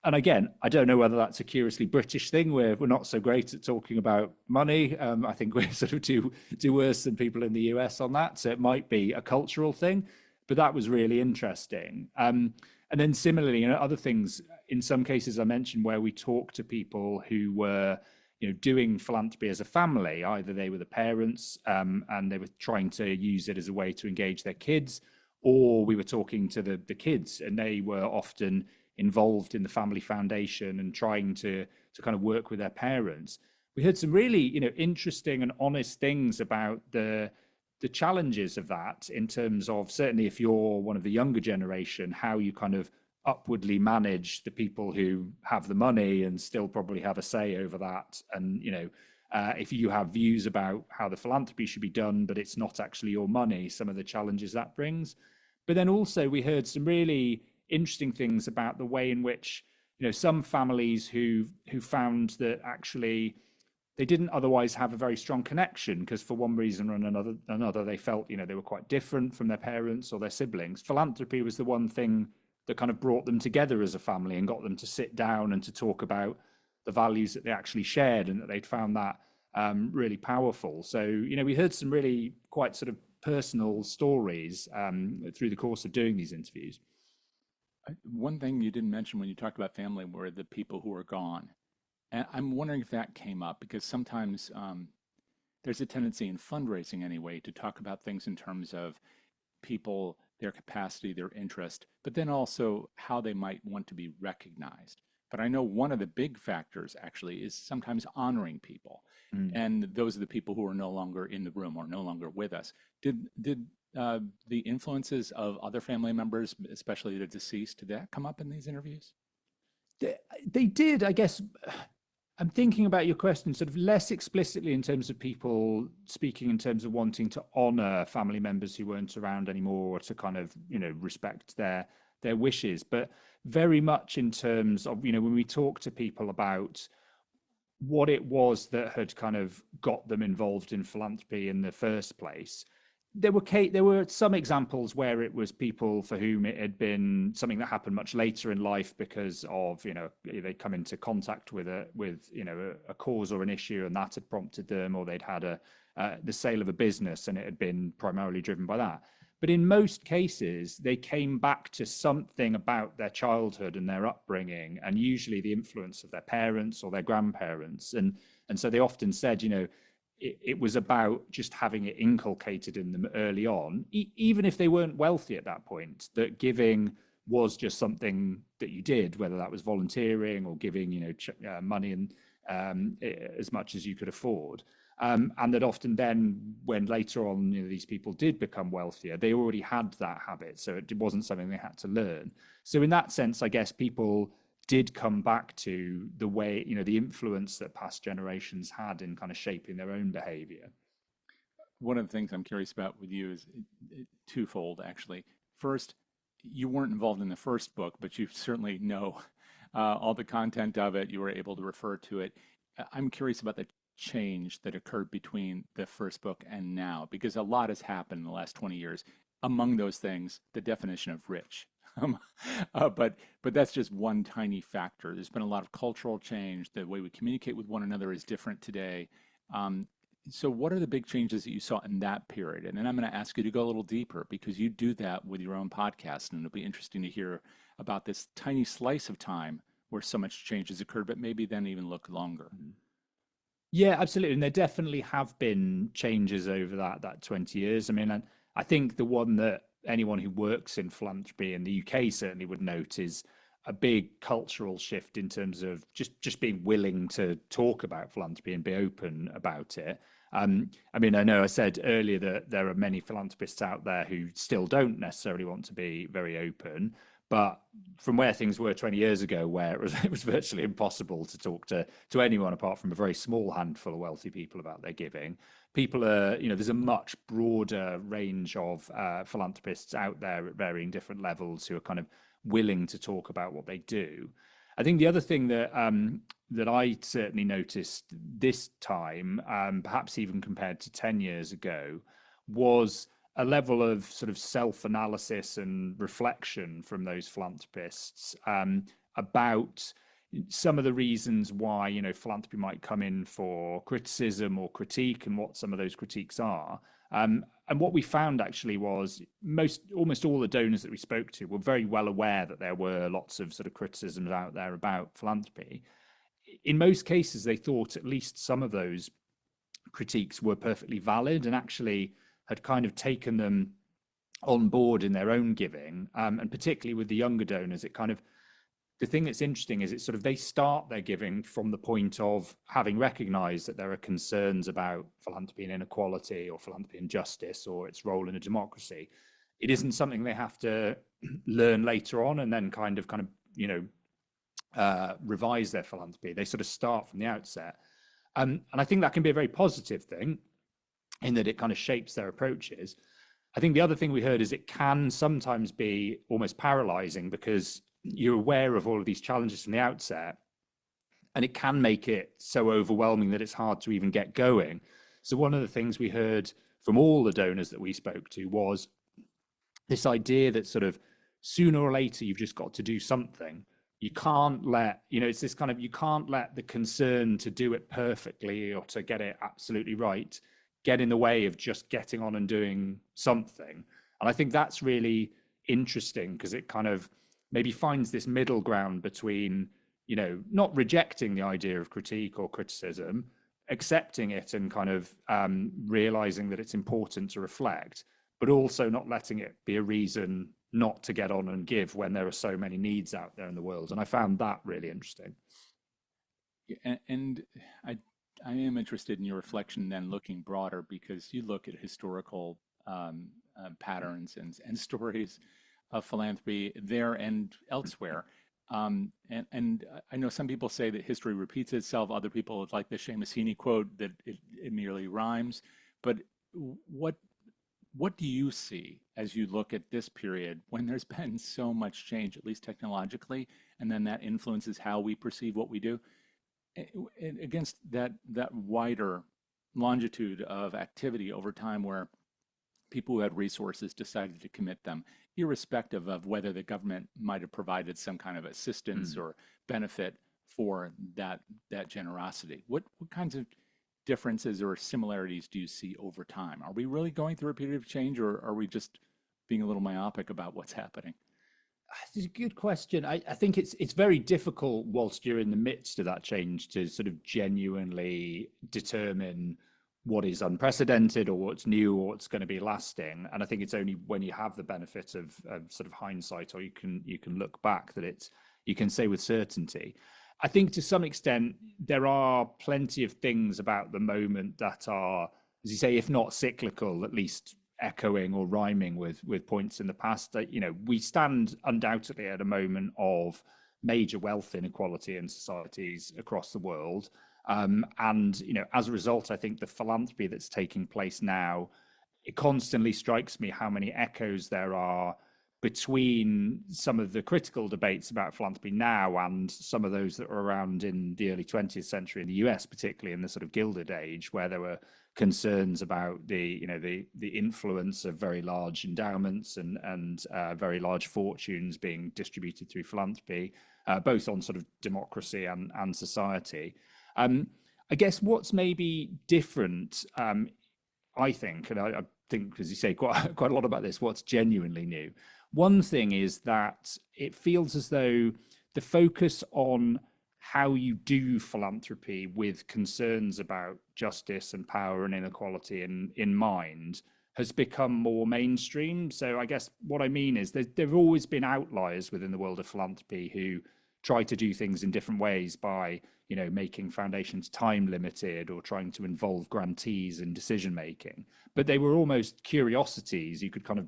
And again, I don't know whether that's a curiously British thing where we're not so great at talking about money. I think we're sort of do worse than people in the US on that. So it might be a cultural thing, but that was really interesting. And then similarly, you know, other things, in some cases I mentioned where we talked to people who were, you know, doing philanthropy as a family. Either they were the parents and they were trying to use it as a way to engage their kids, or we were talking to the kids and they were often involved in the family foundation and trying to kind of work with their parents. We heard some really, you know, interesting and honest things about the challenges of that in terms of, certainly if you're one of the younger generation, how you kind of upwardly manage the people who have the money and still probably have a say over that. And, you know, if you have views about how the philanthropy should be done, but it's not actually your money, some of the challenges that brings. But then also we heard some really interesting things about the way in which, you know, some families who found that actually they didn't otherwise have a very strong connection because for one reason or another they felt, you know, they were quite different from their parents or their siblings. Philanthropy was the one thing that kind of brought them together as a family and got them to sit down and to talk about the values that they actually shared, and that they'd found that really powerful. So, you know, we heard some really quite sort of personal stories through the course of doing these interviews. One thing you didn't mention when you talked about family were the people who are gone. And I'm wondering if that came up because sometimes there's a tendency in fundraising anyway to talk about things in terms of people, their capacity, their interest, but then also how they might want to be recognized. But I know one of the big factors actually is sometimes honoring people. And those are the people who are no longer in the room or no longer with us. Did the influences of other family members, especially the deceased, did that come up in these interviews? They did, I guess. I'm thinking about your question sort of less explicitly in terms of people speaking in terms of wanting to honor family members who weren't around anymore, or to kind of, you know, respect their wishes, but very much in terms of, you know, when we talk to people about what it was that had kind of got them involved in philanthropy in the first place. There were some examples where it was people for whom it had been something that happened much later in life because of, you know, they come into contact with you know, a cause or an issue, and that had prompted them, or they'd had the sale of a business and it had been primarily driven by that. But in most cases, they came back to something about their childhood and their upbringing, and usually the influence of their parents or their grandparents. And so they often said, you know, it was about just having it inculcated in them early on, even if they weren't wealthy at that point, that giving was just something that you did, whether that was volunteering or giving, you know, money and as much as you could afford. And that often then, when later on, you know, these people did become wealthier, they already had that habit. So it wasn't something they had to learn. So in that sense, I guess people did come back to the way, you know, the influence that past generations had in kind of shaping their own behavior. One of the things I'm curious about with you is twofold, actually. First, you weren't involved in the first book, but you certainly know all the content of it. You were able to refer to it. I'm curious about the change that occurred between the first book and now, because a lot has happened in the last 20 years. Among those things, the definition of rich. But that's just one tiny factor. There's been a lot of cultural change. The way we communicate with one another is different today. So what are the big changes that you saw in that period? And then I'm going to ask you to go a little deeper, because you do that with your own podcast, and it'll be interesting to hear about this tiny slice of time where so much change has occurred, but maybe then even look longer. Yeah, absolutely. And there definitely have been changes over that 20 years. I mean, I think the one that anyone who works in philanthropy in the UK certainly would note is a big cultural shift in terms of just being willing to talk about philanthropy and be open about it. I mean, I know I said earlier that there are many philanthropists out there who still don't necessarily want to be very open, but from where things were 20 years ago, where it was virtually impossible to talk to anyone apart from a very small handful of wealthy people about their giving, people are, there's a much broader range of philanthropists out there at varying different levels who are kind of willing to talk about what they do. I think the other thing that that I certainly noticed this time, perhaps even compared to 10 years ago, was a level of sort of self-analysis and reflection from those philanthropists about some of the reasons why philanthropy might come in for criticism or critique, and what some of those critiques are. And what we found actually was almost all the donors that we spoke to were very well aware that there were lots of sort of criticisms out there about philanthropy. In most cases, they thought at least some of those critiques were perfectly valid, and actually had kind of taken them on board in their own giving. And particularly with the younger donors, the thing that's interesting is it's sort of, they start their giving from the point of having recognized that there are concerns about philanthropy and inequality, or philanthropy and justice, or its role in a democracy. It isn't something they have to learn later on and then kind of revise their philanthropy. They sort of start from the outset. And I think that can be a very positive thing, in that it kind of shapes their approaches. I think the other thing we heard is it can sometimes be almost paralyzing, because you're aware of all of these challenges from the outset, and it can make it so overwhelming that it's hard to even get going. So one of the things we heard from all the donors that we spoke to was this idea that sort of sooner or later you've just got to do something. You can't let, it's this kind of, you can't let the concern to do it perfectly or to get it absolutely right get in the way of just getting on and doing something. And I think that's really interesting, because it kind of maybe finds this middle ground between, not rejecting the idea of critique or criticism, accepting it and kind of realizing that it's important to reflect, but also not letting it be a reason not to get on and give when there are so many needs out there in the world. And I found that really interesting. And I am interested in your reflection then, looking broader, because you look at historical patterns and stories of philanthropy there and elsewhere. And I know some people say that history repeats itself. Other people like the Seamus Heaney quote that it merely rhymes. But what do you see as you look at this period, when there's been so much change, at least technologically, and then that influences how we perceive what we do, against that wider longitude of activity over time, where people who had resources decided to commit them, irrespective of whether the government might have provided some kind of assistance or benefit for that generosity? What kinds of differences or similarities do you see over time? Are we really going through a period of change, or are we just being a little myopic about what's happening? It's a good question. I think it's very difficult whilst you're in the midst of that change to sort of genuinely determine what is unprecedented or what's new or what's going to be lasting. And I think it's only when you have the benefit of sort of hindsight, or you can look back, that you can say with certainty. I think to some extent there are plenty of things about the moment that are, as you say, if not cyclical, at least echoing or rhyming with points in the past. That we stand undoubtedly at a moment of major wealth inequality in societies across the world, and as a result, I think the philanthropy that's taking place now, it constantly strikes me how many echoes there are between some of the critical debates about philanthropy now and some of those that were around in the early 20th century in the US, particularly in the sort of Gilded Age, where there were concerns about the influence of very large endowments and very large fortunes being distributed through philanthropy, both on sort of democracy and society. I guess what's maybe different, I think, and I think, as you say, quite a lot about this, what's genuinely new. One thing is that it feels as though the focus on how you do philanthropy with concerns about justice and power and inequality in mind has become more mainstream. So I guess what I mean is there have always been outliers within the world of philanthropy who try to do things in different ways by, making foundations time limited or trying to involve grantees in decision making. But they were almost curiosities. You could kind of,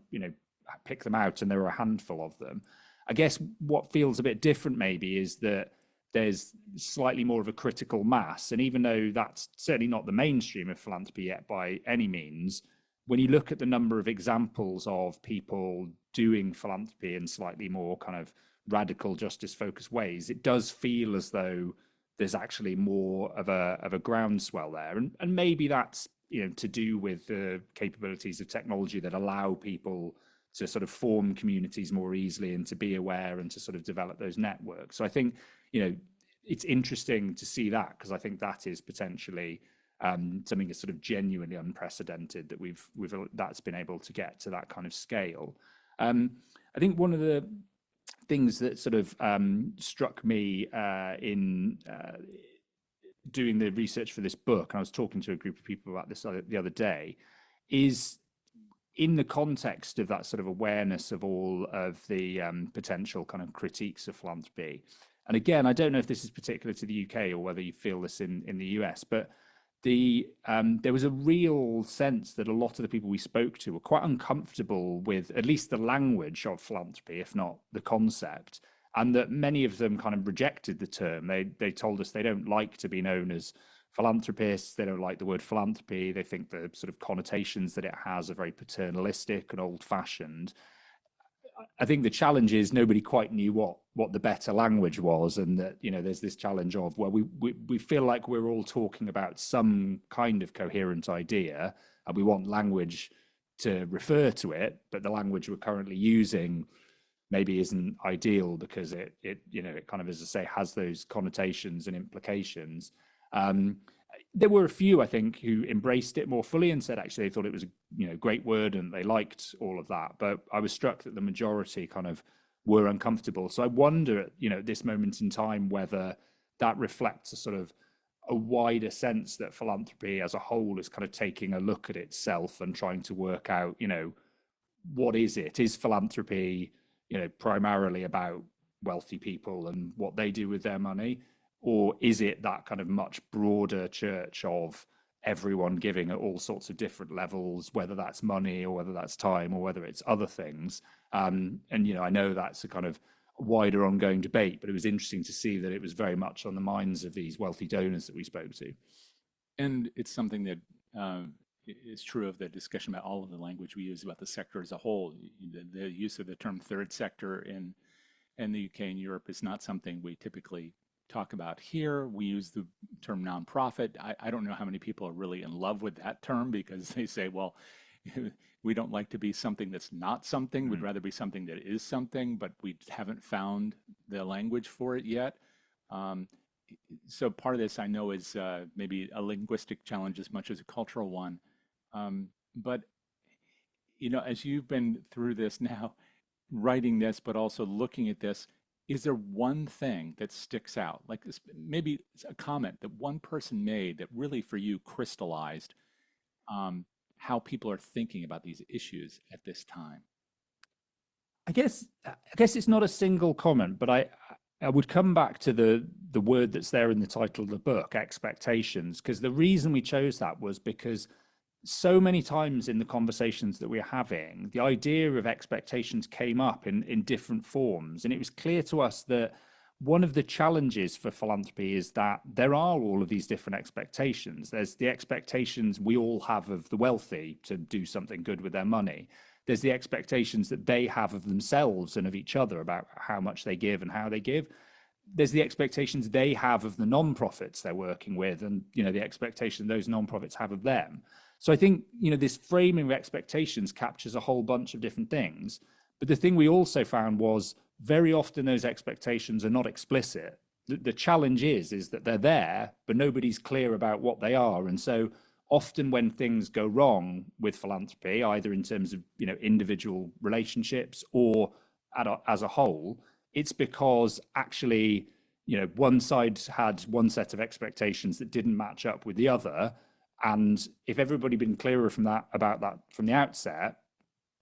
pick them out, and there were a handful of them. I guess what feels a bit different maybe is that there's slightly more of a critical mass. And even though that's certainly not the mainstream of philanthropy yet by any means, when you look at the number of examples of people doing philanthropy in slightly more kind of radical justice focused ways, it does feel as though there's actually more of a groundswell there. And maybe that's, to do with the capabilities of technology that allow people to sort of form communities more easily and to be aware and to sort of develop those networks. So I think, it's interesting to see that, because I think that is potentially something that's sort of genuinely unprecedented, that that's been able to get to that kind of scale. I think one of the things that sort of struck me in doing the research for this book, and I was talking to a group of people about this the other day, is in the context of that sort of awareness of all of the potential kind of critiques of philanthropy. And again, I don't know if this is particular to the UK or whether you feel this in the US, but there was a real sense that a lot of the people we spoke to were quite uncomfortable with at least the language of philanthropy, if not the concept, and that many of them kind of rejected the term. They told us they don't like to be known as philanthropists. They don't like the word philanthropy. They think the sort of connotations that it has are very paternalistic and old-fashioned. I think the challenge is nobody quite knew what the better language was, and that there's this challenge of, well, we feel like we're all talking about some kind of coherent idea, and we want language to refer to it, but the language we're currently using maybe isn't ideal because it kind of, as I say, has those connotations and implications. There were a few, I think, who embraced it more fully and said actually they thought it was a great word and they liked all of that. But I was struck that the majority kind of were uncomfortable. So I wonder, at this moment in time, whether that reflects a sort of a wider sense that philanthropy as a whole is kind of taking a look at itself and trying to work out, what is it? Is philanthropy, primarily about wealthy people and what they do with their money? Or is it that kind of much broader church of everyone giving at all sorts of different levels, whether that's money or whether that's time or whether it's other things? And, I know that's a kind of wider ongoing debate, but it was interesting to see that it was very much on the minds of these wealthy donors that we spoke to. And it's something that is true of the discussion about all of the language we use about the sector as a whole. The use of the term third sector in the UK and Europe is not something we typically talk about here. We use the term nonprofit. I don't know how many people are really in love with that term, because they say, well, we don't like to be something that's not something. We'd rather be something that is something, but we haven't found the language for it yet. So part of this I know is maybe a linguistic challenge as much as a cultural one. But, as you've been through this now, writing this, but also looking at this, is there one thing that sticks out? Like maybe a comment that one person made that really for you crystallized how people are thinking about these issues at this time? I guess it's not a single comment, but I would come back to the word that's there in the title of the book, expectations, because the reason we chose that was because so many times in the conversations that we're having, the idea of expectations came up in different forms. And it was clear to us that one of the challenges for philanthropy is that there are all of these different expectations. There's the expectations we all have of the wealthy to do something good with their money. There's the expectations that they have of themselves and of each other about how much they give and how they give. There's the expectations they have of the nonprofits they're working with, and the expectation those nonprofits have of them. So I think, this framing of expectations captures a whole bunch of different things. But the thing we also found was very often those expectations are not explicit. The challenge is that they're there, but nobody's clear about what they are. And so often when things go wrong with philanthropy, either in terms of, individual relationships or as a whole, it's because actually, one side had one set of expectations that didn't match up with the other. And if everybody had been clearer about that from the outset,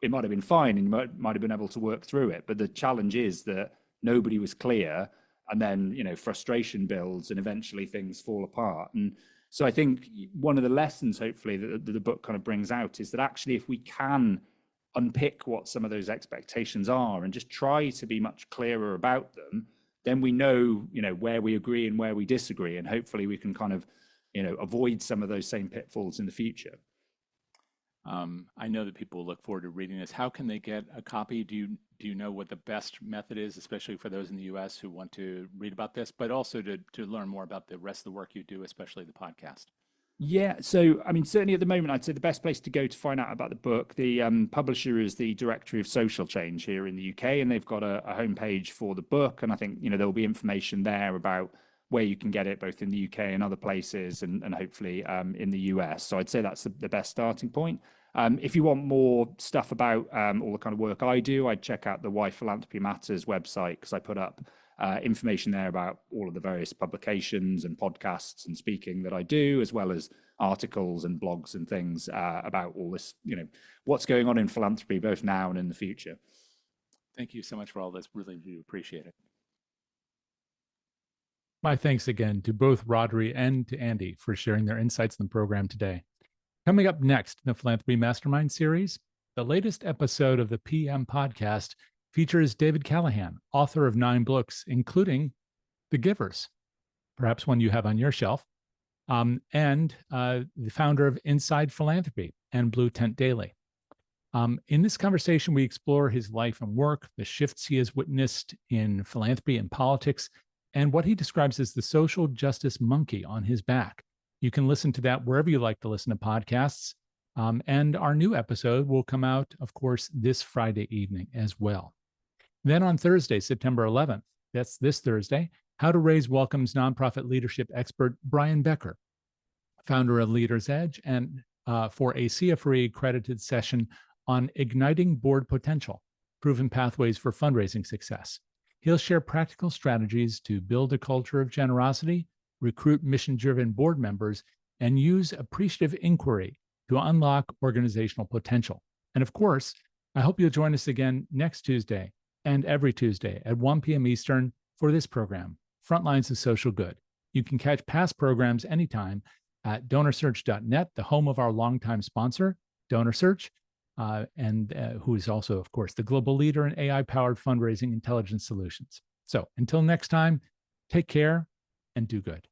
it might have been fine and you might have been able to work through it. But the challenge is that nobody was clear, and then, frustration builds and eventually things fall apart. And so I think one of the lessons, hopefully, that the book kind of brings out is that actually, if we can unpick what some of those expectations are and just try to be much clearer about them, then we know, where we agree and where we disagree, and hopefully we can kind of, avoid some of those same pitfalls in the future. I know that people look forward to reading this. How can they get a copy? Do you know what the best method is, especially for those in the U.S. who want to read about this, but also to learn more about the rest of the work you do, especially the podcast? Yeah, so I mean, certainly at the moment, I'd say the best place to go to find out about the book, the publisher is the Directory of Social Change here in the UK, and they've got a homepage for the book, and I think there'll be information there about where you can get it, both in the UK and other places, and hopefully in the US. So I'd say that's the best starting point. If you want more stuff about all the kind of work I do, I'd check out the Why Philanthropy Matters website, because I put up information there about all of the various publications and podcasts and speaking that I do, as well as articles and blogs and things about all this, what's going on in philanthropy, both now and in the future. Thank you so much for all this. Really do appreciate it. My thanks again to both Rodri and to Andy for sharing their insights in the program today. Coming up next in the Philanthropy Mastermind series, the latest episode of the PM podcast features David Callahan, author of 9 books, including The Givers, perhaps one you have on your shelf, and the founder of Inside Philanthropy and Blue Tent Daily. In this conversation, we explore his life and work, the shifts he has witnessed in philanthropy and politics, and what he describes as the social justice monkey on his back. You can listen to that wherever you like to listen to podcasts. And our new episode will come out, of course, this Friday evening as well. Then on Thursday, September 11th, that's this Thursday, How to Raise welcomes nonprofit leadership expert Brian Becker, founder of Leader's Edge, and for a CFRE accredited session on igniting board potential, proven pathways for fundraising success. He'll share practical strategies to build a culture of generosity, recruit mission-driven board members, and use appreciative inquiry to unlock organizational potential. And of course, I hope you'll join us again next Tuesday and every Tuesday at 1 p.m. Eastern for this program, Frontlines of Social Good. You can catch past programs anytime at DonorSearch.net, the home of our longtime sponsor, DonorSearch, and who is also, of course, the global leader in AI-powered fundraising intelligence solutions. So until next time, take care and do good.